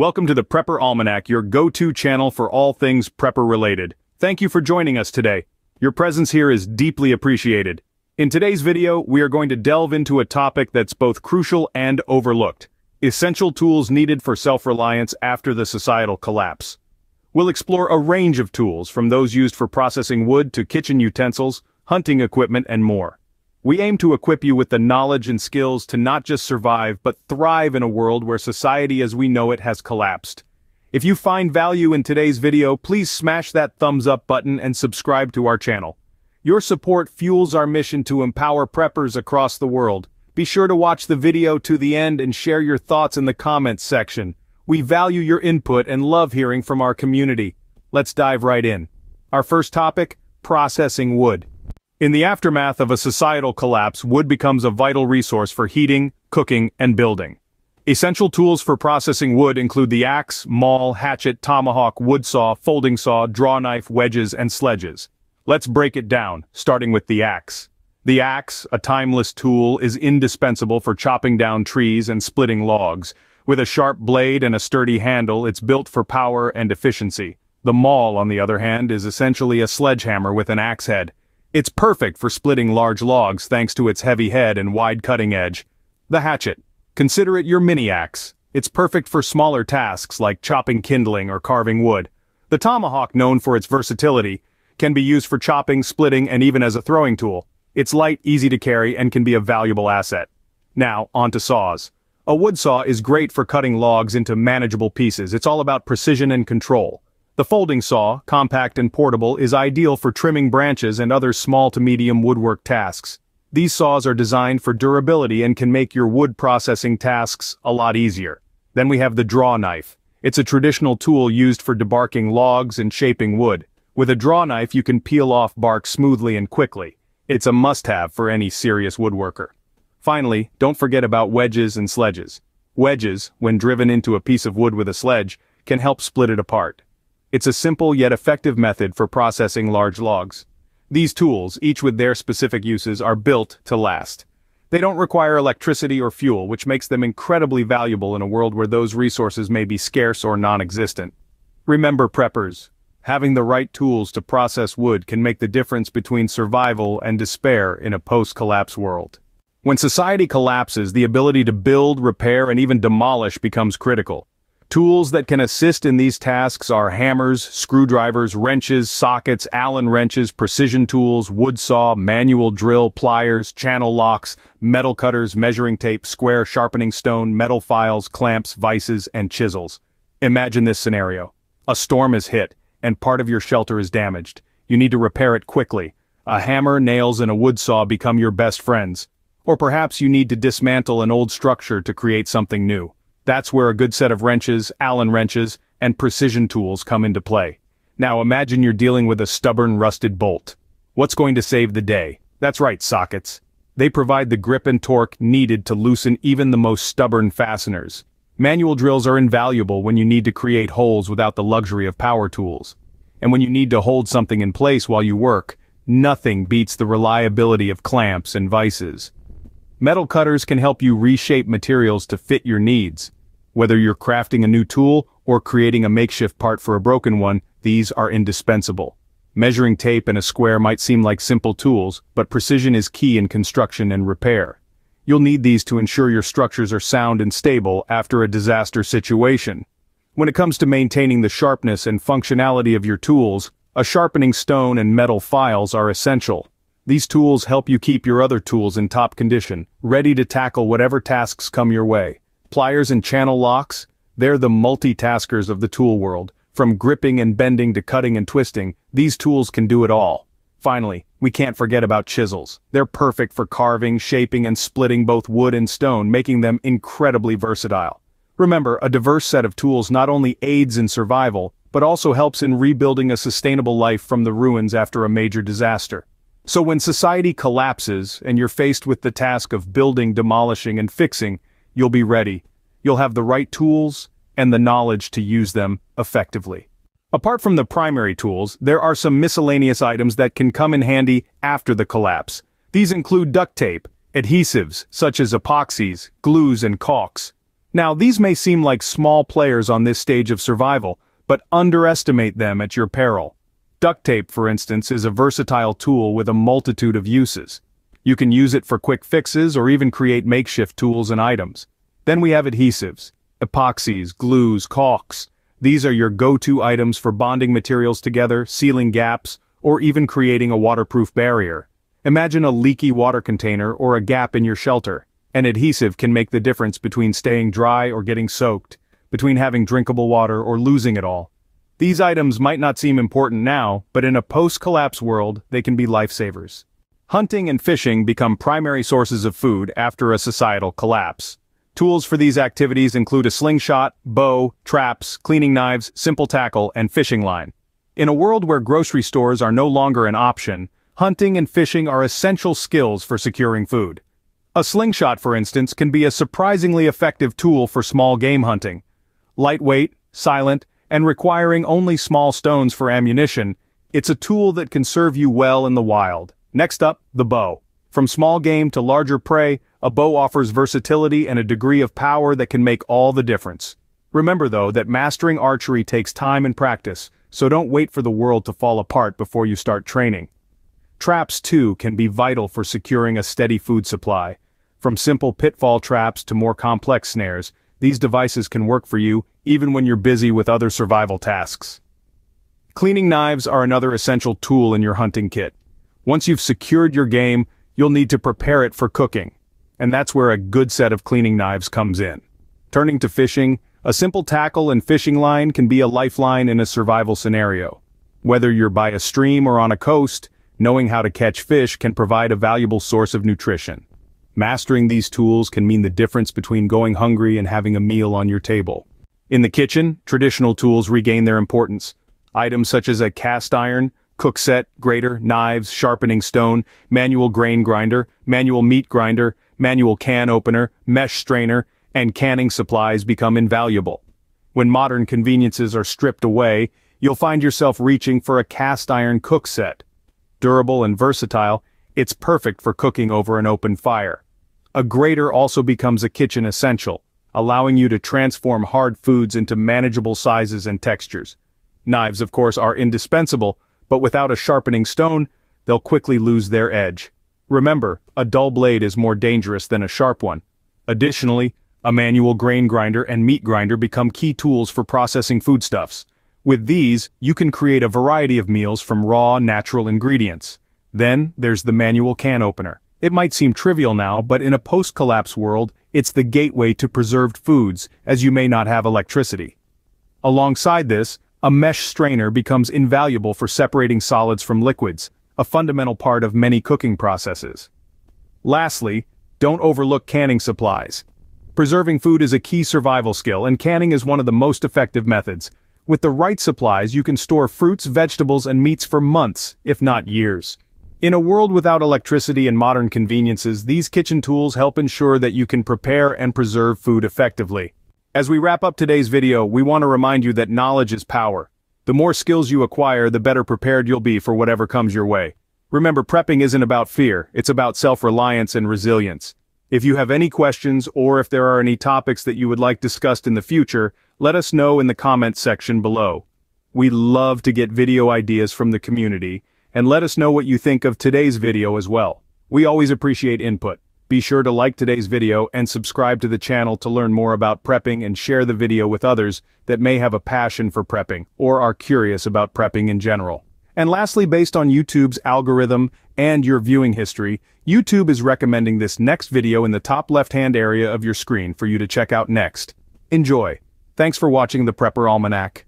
Welcome to the Prepper Almanac, your go-to channel for all things prepper related. Thank you for joining us today. Your presence here is deeply appreciated. In today's video, we are going to delve into a topic that's both crucial and overlooked: essential tools needed for self-reliance after the societal collapse. We'll explore a range of tools, from those used for processing wood to kitchen utensils, hunting equipment, and more. We aim to equip you with the knowledge and skills to not just survive but thrive in a world where society as we know it has collapsed. If you find value in today's video, please smash that thumbs up button and subscribe to our channel. Your support fuels our mission to empower preppers across the world. Be sure to watch the video to the end and share your thoughts in the comments section. We value your input and love hearing from our community. Let's dive right in. Our first topic: processing wood. In the aftermath of a societal collapse, wood becomes a vital resource for heating, cooking, and building. Essential tools for processing wood include the axe, maul, hatchet, tomahawk, wood saw, folding saw, draw knife, wedges, and sledges. Let's break it down, starting with the axe. The axe, a timeless tool, is indispensable for chopping down trees and splitting logs. With a sharp blade and a sturdy handle, it's built for power and efficiency. The maul, on the other hand, is essentially a sledgehammer with an axe head. It's perfect for splitting large logs thanks to its heavy head and wide cutting edge. The hatchet. Consider it your mini-axe. It's perfect for smaller tasks like chopping kindling or carving wood. The tomahawk, known for its versatility, can be used for chopping, splitting, and even as a throwing tool. It's light, easy to carry, and can be a valuable asset. Now, on to saws. A wood saw is great for cutting logs into manageable pieces. It's all about precision and control. The folding saw, compact and portable, is ideal for trimming branches and other small to medium woodwork tasks. These saws are designed for durability and can make your wood processing tasks a lot easier. Then we have the draw knife. It's a traditional tool used for debarking logs and shaping wood. With a draw knife you can peel off bark smoothly and quickly. It's a must-have for any serious woodworker. Finally, don't forget about wedges and sledges. Wedges, when driven into a piece of wood with a sledge, can help split it apart. It's a simple yet effective method for processing large logs. These tools, each with their specific uses, are built to last. They don't require electricity or fuel, which makes them incredibly valuable in a world where those resources may be scarce or non-existent. Remember, preppers, having the right tools to process wood can make the difference between survival and despair in a post-collapse world. When society collapses, the ability to build, repair, and even demolish becomes critical. Tools that can assist in these tasks are hammers, screwdrivers, wrenches, sockets, Allen wrenches, precision tools, wood saw, manual drill, pliers, channel locks, metal cutters, measuring tape, square sharpening stone, metal files, clamps, vices, and chisels. Imagine this scenario. A storm is hit, and part of your shelter is damaged. You need to repair it quickly. A hammer, nails, and a wood saw become your best friends. Or perhaps you need to dismantle an old structure to create something new. That's where a good set of wrenches, Allen wrenches, and precision tools come into play. Now imagine you're dealing with a stubborn rusted bolt. What's going to save the day? That's right, sockets. They provide the grip and torque needed to loosen even the most stubborn fasteners. Manual drills are invaluable when you need to create holes without the luxury of power tools. And when you need to hold something in place while you work, nothing beats the reliability of clamps and vices. Metal cutters can help you reshape materials to fit your needs. Whether you're crafting a new tool or creating a makeshift part for a broken one, these are indispensable. Measuring tape and a square might seem like simple tools, but precision is key in construction and repair. You'll need these to ensure your structures are sound and stable after a disaster situation. When it comes to maintaining the sharpness and functionality of your tools, a sharpening stone and metal files are essential. These tools help you keep your other tools in top condition, ready to tackle whatever tasks come your way. Pliers and channel locks, they're the multitaskers of the tool world. From gripping and bending to cutting and twisting, these tools can do it all. Finally, we can't forget about chisels. They're perfect for carving, shaping, and splitting both wood and stone, making them incredibly versatile. Remember, a diverse set of tools not only aids in survival, but also helps in rebuilding a sustainable life from the ruins after a major disaster. So when society collapses and you're faced with the task of building, demolishing, and fixing, you'll be ready. You'll have the right tools and the knowledge to use them effectively. Apart from the primary tools, there are some miscellaneous items that can come in handy after the collapse. These include duct tape, adhesives such as epoxies, glues, and caulks, Now, these may seem like small players on this stage of survival, but underestimate them at your peril. Duct tape, for instance, is a versatile tool with a multitude of uses. You can use it for quick fixes or even create makeshift tools and items. Then we have adhesives, epoxies, glues, caulks. These are your go-to items for bonding materials together, sealing gaps, or even creating a waterproof barrier. Imagine a leaky water container or a gap in your shelter. An adhesive can make the difference between staying dry or getting soaked, between having drinkable water or losing it all. These items might not seem important now, but in a post-collapse world, they can be lifesavers. Hunting and fishing become primary sources of food after a societal collapse. Tools for these activities include a slingshot, bow, traps, cleaning knives, simple tackle, and fishing line. In a world where grocery stores are no longer an option, hunting and fishing are essential skills for securing food. A slingshot, for instance, can be a surprisingly effective tool for small game hunting. Lightweight, silent, and requiring only small stones for ammunition, it's a tool that can serve you well in the wild. Next up, the bow. From small game to larger prey, a bow offers versatility and a degree of power that can make all the difference. Remember though that mastering archery takes time and practice, so don't wait for the world to fall apart before you start training. Traps too can be vital for securing a steady food supply. From simple pitfall traps to more complex snares, these devices can work for you even when you're busy with other survival tasks. Cleaning knives are another essential tool in your hunting kit. Once you've secured your game, you'll need to prepare it for cooking. And that's where a good set of cleaning knives comes in. Turning to fishing, a simple tackle and fishing line can be a lifeline in a survival scenario. Whether you're by a stream or on a coast, knowing how to catch fish can provide a valuable source of nutrition. Mastering these tools can mean the difference between going hungry and having a meal on your table. In the kitchen, traditional tools regain their importance. Items such as a cast iron, cook set, grater, knives, sharpening stone, manual grain grinder, manual meat grinder, manual can opener, mesh strainer, and canning supplies become invaluable. When modern conveniences are stripped away, you'll find yourself reaching for a cast iron cook set. Durable and versatile, it's perfect for cooking over an open fire. A grater also becomes a kitchen essential, allowing you to transform hard foods into manageable sizes and textures. Knives, of course, are indispensable, but without a sharpening stone, they'll quickly lose their edge. Remember, a dull blade is more dangerous than a sharp one. Additionally, a manual grain grinder and meat grinder become key tools for processing foodstuffs. With these, you can create a variety of meals from raw, natural ingredients. Then, there's the manual can opener. It might seem trivial now, but in a post-collapse world, it's the gateway to preserved foods, as you may not have electricity. Alongside this, a mesh strainer becomes invaluable for separating solids from liquids, a fundamental part of many cooking processes. Lastly, don't overlook canning supplies. Preserving food is a key survival skill, and canning is one of the most effective methods. With the right supplies, you can store fruits, vegetables, and meats for months, if not years. In a world without electricity and modern conveniences, these kitchen tools help ensure that you can prepare and preserve food effectively. As we wrap up today's video, we want to remind you that knowledge is power. The more skills you acquire, the better prepared you'll be for whatever comes your way. Remember, prepping isn't about fear, it's about self-reliance and resilience. If you have any questions or if there are any topics that you would like discussed in the future, let us know in the comments section below. We love to get video ideas from the community, and let us know what you think of today's video as well. We always appreciate input. Be sure to like today's video and subscribe to the channel to learn more about prepping, and share the video with others that may have a passion for prepping or are curious about prepping in general. And lastly, based on YouTube's algorithm and your viewing history, YouTube is recommending this next video in the top left-hand area of your screen for you to check out next. Enjoy. Thanks for watching the Prepper Almanac.